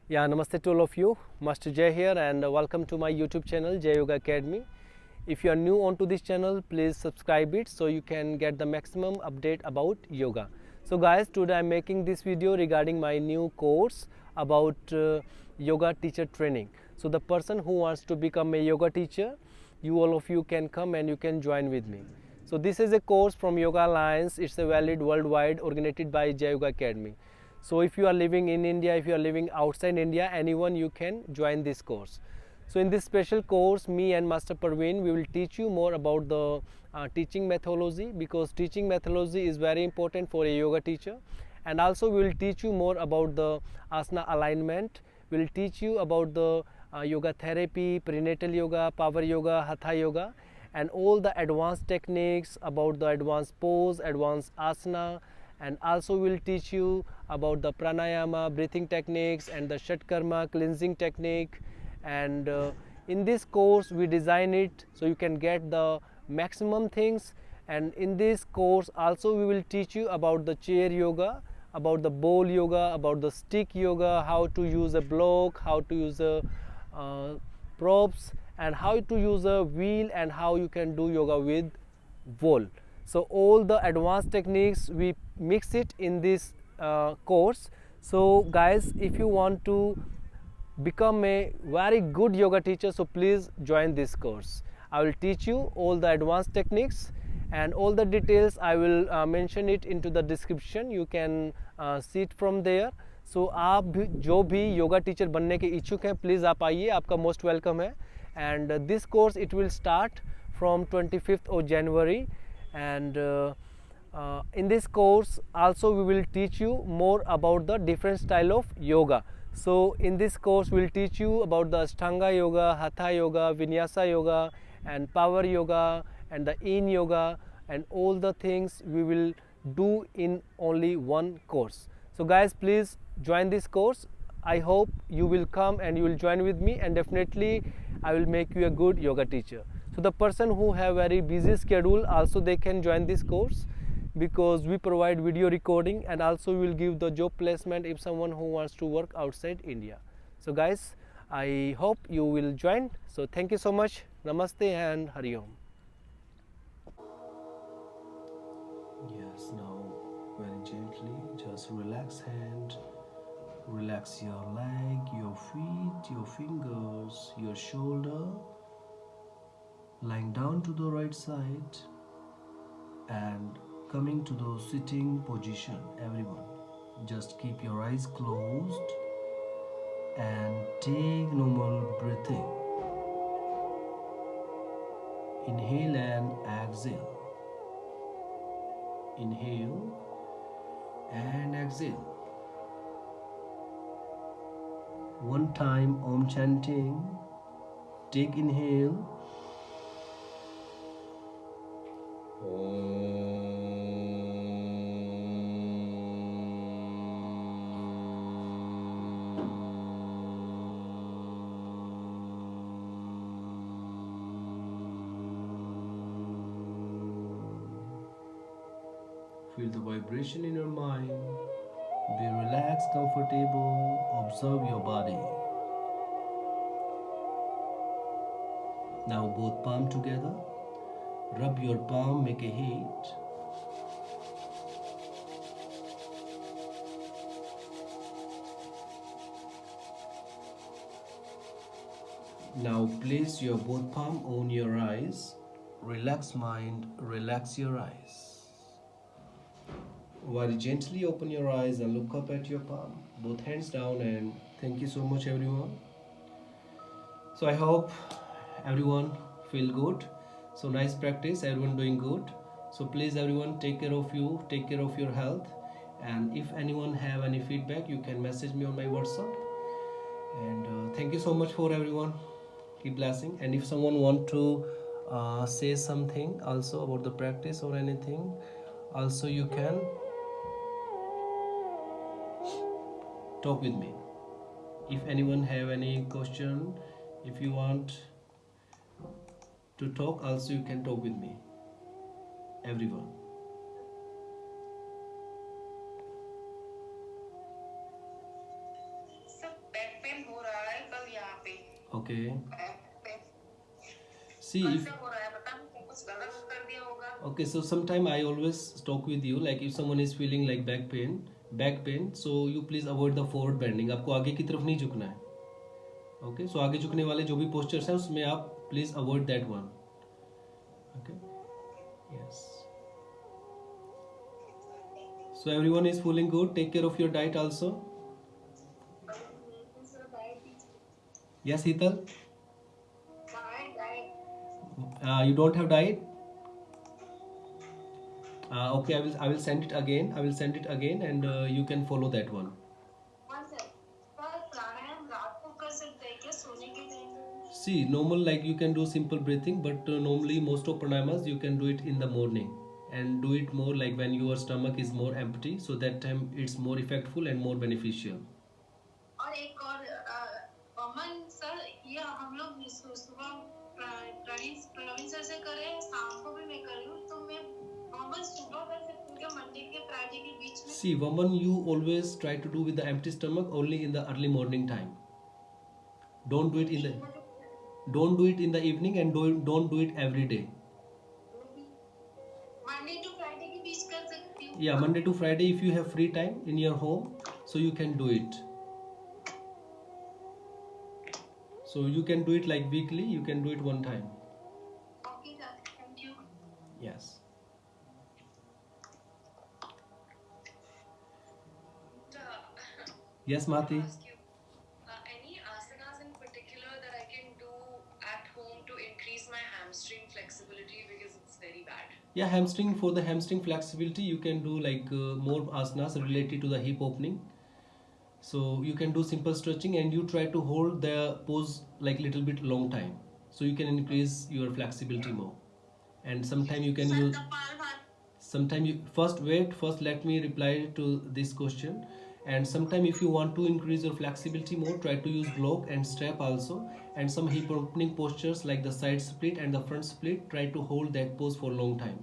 Yeah, namaste to all of you. Master Jay here, and welcome to my YouTube channel, Jay Yoga Academy. If you are new onto this channel, please subscribe it so you can get the maximum update about yoga. So, guys, today I'm making this video regarding my new course about yoga teacher training. So, the person who wants to become a yoga teacher, you all of you can come and you can join with me. So, this is a course from Yoga Alliance. It's a valid worldwide, organized by Jay Yoga Academy. So if you are living in India, if you are living outside India, anyone you can join this course. So in this special course, me and Master Parveen, we will teach you more about the teaching methodology, because teaching methodology is very important for a yoga teacher. And also we will teach you more about the asana alignment. We will teach you about the yoga therapy, prenatal yoga, power yoga, hatha yoga, and all the advanced techniques about the advanced pose, advanced asana, and also we'll teach you about the pranayama breathing techniques and the Shatkarma cleansing technique. And in this course we design it so you can get the maximum things. And in this course also we will teach you about the chair yoga, about the bowl yoga, about the stick yoga, how to use a block, how to use a props, and how to use a wheel, and how you can do yoga with wall. So all the advanced techniques we mix it in this course. So guys, if you want to become a very good yoga teacher, so please join this course. I will teach you all the advanced techniques, and all the details I will mention it into the description. You can see it from there. So आप भी जो भी yoga teacher बनने के इच्छुक हैं, please आप आइए, आपका मोस्ट वेलकम है. And this course it will start from 25th of January. And in this course also we will teach you more about the different style of yoga. So in this course we will teach you about the Ashtanga yoga, Hatha yoga, Vinyasa yoga, and power yoga, and the yin yoga, and all the things we will do in only one course. So guys, please join this course. I hope you will come and you will join with me, and definitely I will make you a good yoga teacher. So the person who have very busy schedule also they can join this course, because we provide video recording, and also we will give the job placement if someone who wants to work outside India. So guys, I hope you will join. So thank you so much. Namaste and Hari Om. Yes, now very gently just relax hand, relax your leg, your feet, your fingers, your shoulder, lying down to the right side and coming to the sitting position. Everyone, just keep your eyes closed and take normal breathing. Inhale and exhale. Inhale and exhale. One time Om chanting. Take inhale. Feel the vibration in your mind. Be relaxed, comfortable. Observe your body. Now both palm together. Rub your palm, make a heat. Now place your both palm on your eyes. Relax mind, relax your eyes. Very gently open your eyes and look up at your palm. Both hands down, and thank you so much everyone. So I hope everyone feel good. So nice practice, everyone doing good. So please everyone take care of you, take care of your health. And if anyone have any feedback, you can message me on my WhatsApp. And thank you so much for everyone. Keep blessing. And if someone want to say something also about the practice or anything, also you can talk with me. If anyone have any question, if you want to talk, also you can talk with me. Everyone. So Okay. See if okay, so sometime I always talk with you like if someone is feeling like back pain, so you please avoid the forward bending. आपको आगे की तरफ नहीं झुकना है. Okay, so आगे झुकने वाले जो भी postures हैं उसमें आप please avoid that one. Okay. Yes. So everyone is feeling good. Take care of your diet also. Yes, Hital. You don't have diet. Okay, I will send it again. I will send it again, and you can follow that one. See, normal like you can do simple breathing, but normally most of pranayamas you can do it in the morning and do it more like when your stomach is more empty, so that time it's more effectful and more beneficial. और एक और अमन sir, ये हम लोग सुबह Praveen sir से करें, शाम को भी मैं कर रही हूँ, तो मैं अमन सुबह कर सकती हूँ क्या मंडे के फ्राइडे के बीच में? See, Vaman, you always try to do with the empty stomach only in the early morning time. Don't do it in the evening, and don't do it every day. Monday to Friday के बीच कर सकती हूँ. Yeah, Monday to Friday if you have free time in your home, so you can do it. So you can do it like weekly, you can do it one time. Okay, sir. Thank you. Yes. Yes, Mati. Ask you, any asanas in particular that I can do at home to increase my hamstring flexibility because it's very bad? Yeah, for the hamstring flexibility, you can do like more asanas related to the hip opening. So you can do simple stretching, and you try to hold the pose like little bit long time, so you can increase your flexibility more. And sometime you can use. Sometime you first let me reply to this question. And sometime if you want to increase your flexibility more, try to use block and strap also, and some hip opening postures like the side split and the front split. Try to hold that pose for a long time,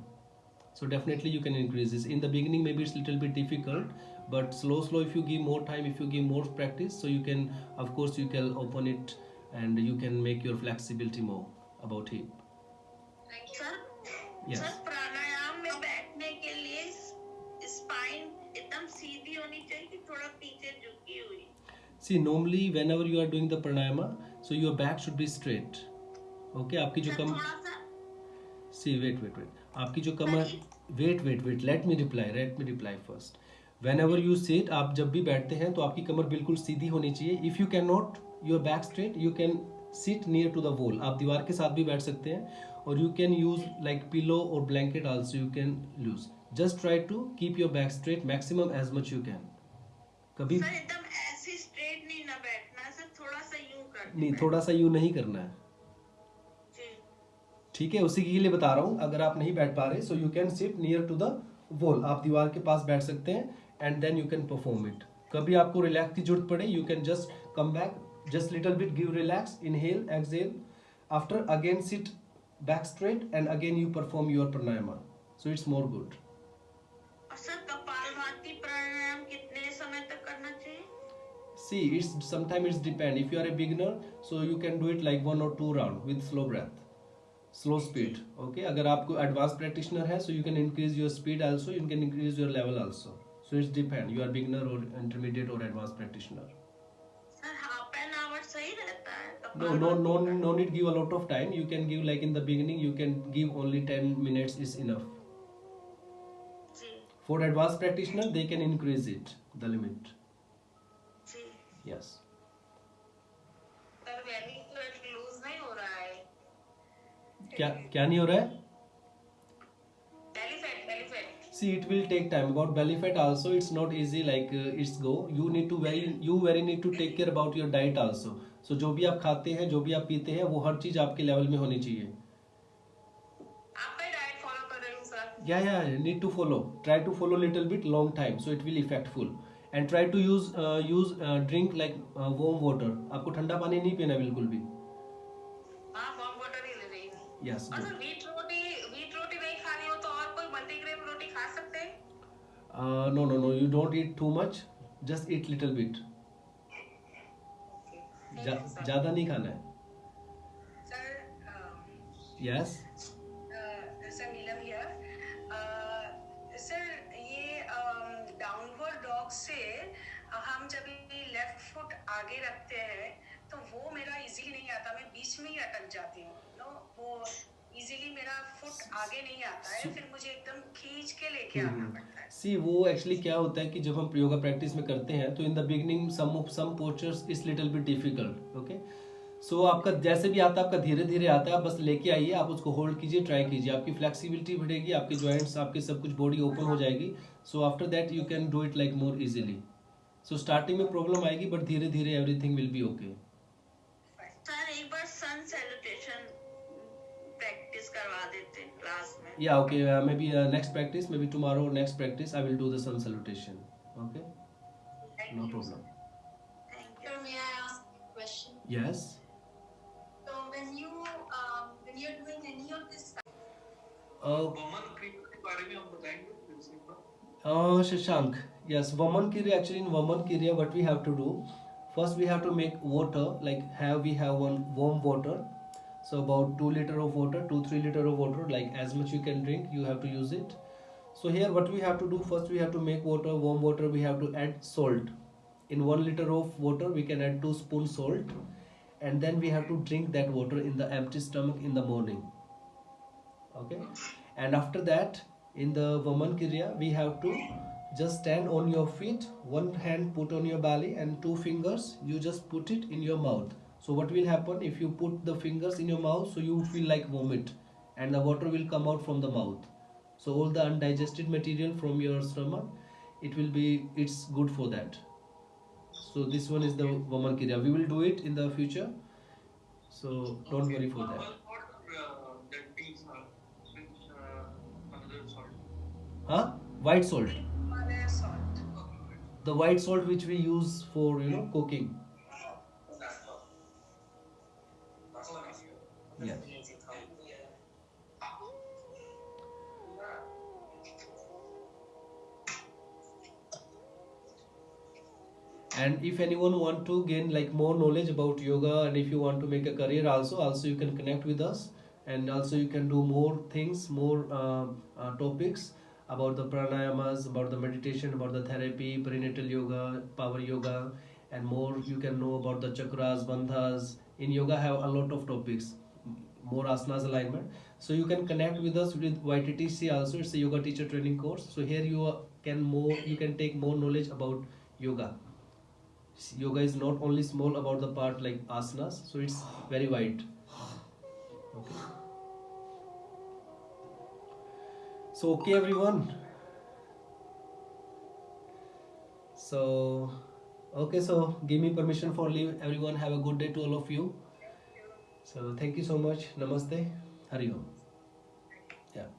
so definitely you can increase this. In the beginning maybe it's a little bit difficult, but slow if you give more time, if you give more practice, so you can, of course, you can open it and you can make your flexibility more about hip. Thank you. Sir, Yes. Sir pranayama में बैठने के लिए spine एकदम सीधी होनी चाहिए कि थोड़ा पीछे झुकी हुई? See, normally whenever you are doing the pranayama, so your back should be straight. Okay, आपकी जो सर कम थोड़ा सा See, wait. आपकी जो कमर wait. Let me reply first. Whenever you sit, आप जब भी बैठते हैं तो आपकी कमर बिल्कुल सीधी होनी चाहिए. If you cannot your back straight, you can sit near to the wall. आप दीवार के साथ भी बैठ सकते हैं, और you can use like pillow or blanket also you can use. Just try to keep your back straight maximum as much you can. कभी सर एकदम ऐसे स्ट्रेट नहीं ना बैठना, सर थोड़ा सा यूं करके नहीं, थोड़ा सा यूं नहीं करना है. जी. ठीक है, उसी के लिए बता रहा हूँ. अगर आप नहीं बैठ पा रहे, so you can sit near to the wall. आप दीवार के पास बैठ सकते हैं, and then you can perform it. कभी आपको रिलैक्स की जरूरत पड़े, you can just come back, just little bit, give relax, inhale, exhale, after again sit back straight, and again you perform your pranayama, so it's more good. और sir kapalbhati प्राणायाम कितने समय तक करना चाहिए? See, it's sometimes it's depend. If you are a beginner, so you can do it like 1 or 2 round with slow breath, slow speed. Okay, अगर आपको advanced practitioner है, so you can increase your speed also, you can increase your level also. So it's depend. You are beginner or intermediate or advanced practitioner. Sir half an hour सही रहता है? No need give a lot of time. You can give like in the beginning, you can give only 10 minutes is enough. जी. For advanced practitioner, they can increase it, the limit. जी. Yes. Sir very good, loose नहीं हो रहा है? क्या नहीं हो रहा है? Belly fat. See, it will take time. About belly fat also, it's not easy like it's go. You very need to take care about your diet also. So जो भी आप खाते हैं, जो भी आप पीते हैं, वो हर चीज आपके लेवल में होनी चाहिए. आपका डाइट फॉलो कर रही हूँ sir. Yeah, need to follow. Try to follow little bit long time, so it will effectful. And try to use drink like warm water. आपको ठंडा पानी नहीं पीना बिल्कुल भी. हाँ, वार्म वाटर ही ले रही हूँ. Yes. और सर वीट रोटी नहीं खानी हो तो और कोई मल्टीग्रेन रोटी खा सकते हैं? No. You don't eat too much. Just eat little bit. ज्यादा नहीं खाना है. Yes. Sir Neelam here sir ये डाउनवर्ड डॉग से हम जब लेफ्ट फुट आगे रखते हैं तो वो मेरा इजीली नहीं आता, मैं बीच में ही अटक जाती हूँ नो, वो इजीली मेरा फुट आगे नहीं आता है, फिर मुझे एकदम खींच के लेके आना पड़ता है। सी वो एक्चुअली क्या होता है कि जब हम योगा प्रैक्टिस में करते हैं तो in the beginning some postures is little bit difficult, okay. So आपका जैसे भी आता है, आपका धीरे धीरे आता है, आप बस लेके आइए, आप उसको होल्ड कीजिए, ट्राई कीजिए, आपकी फ्लेक्सिबिलिटी बढ़ेगी, आपके जॉइंट्स, आपके सब कुछ बॉडी ओपन हो जाएगी। So after that you can do it like more easily. So starting में प्रॉब्लम आएगी बट धीरे धीरे everything will be okay. Sir एक बार सन सैल्यूटेशन प्रैक्टिस करवा देते हैं क्लास में। Yeah, okay, maybe next practice, maybe tomorrow next practice I will do the sun salutation, okay. No problem. Thank you. Sir, may I ask a question? Yes. So when you're doing any of this, वमन क्रिया के बारे में हम बताएंगे फिर से एक बार। Shashank, yes, Vaman Kriya, actually in Vaman Kriya what we have to do, first we have to make water, like we have one warm water, so about 2 liter of water, 2-3 liter of water, like as much you can drink you have to use it. So here what we have to do, first we have to make water, warm water, we have to add salt. In 1 liter of water we can add 2 spoons salt, and then we have to drink that water in the empty stomach in the morning, okay. And after that in the Vaman Kriya we have to just stand on your feet, one hand put on your belly and 2 fingers you just put it in your mouth. So what will happen if you put the fingers in your mouth, so you feel like vomit and the water will come out from the mouth. So all the undigested material from your stomach, it's good for that. So this one is the Vaman Kriya. We will do it in the future, so don't worry for that. What that things are which another salt. Huh? White salt. Salt The white salt which we use for cooking. Yeah. And if anyone want to gain like more knowledge about yoga, and if you want to make a career also you can connect with us, and also you can do more things, more topics about the pranayamas, about the meditation, about the therapy, perinatal yoga, power yoga, and more you can know about the chakras, bandhas. In yoga have a lot of topics, more asanas, alignment. So you can connect with us with YTTC also, it's a yoga teacher training course. So here you can take more knowledge about yoga. Yoga is not only small about the part like asanas, so it's very wide, okay. So okay everyone, so okay, so give me permission for leave everyone. Have a good day to all of you. So thank you so much. Namaste. Hari Om. Yeah.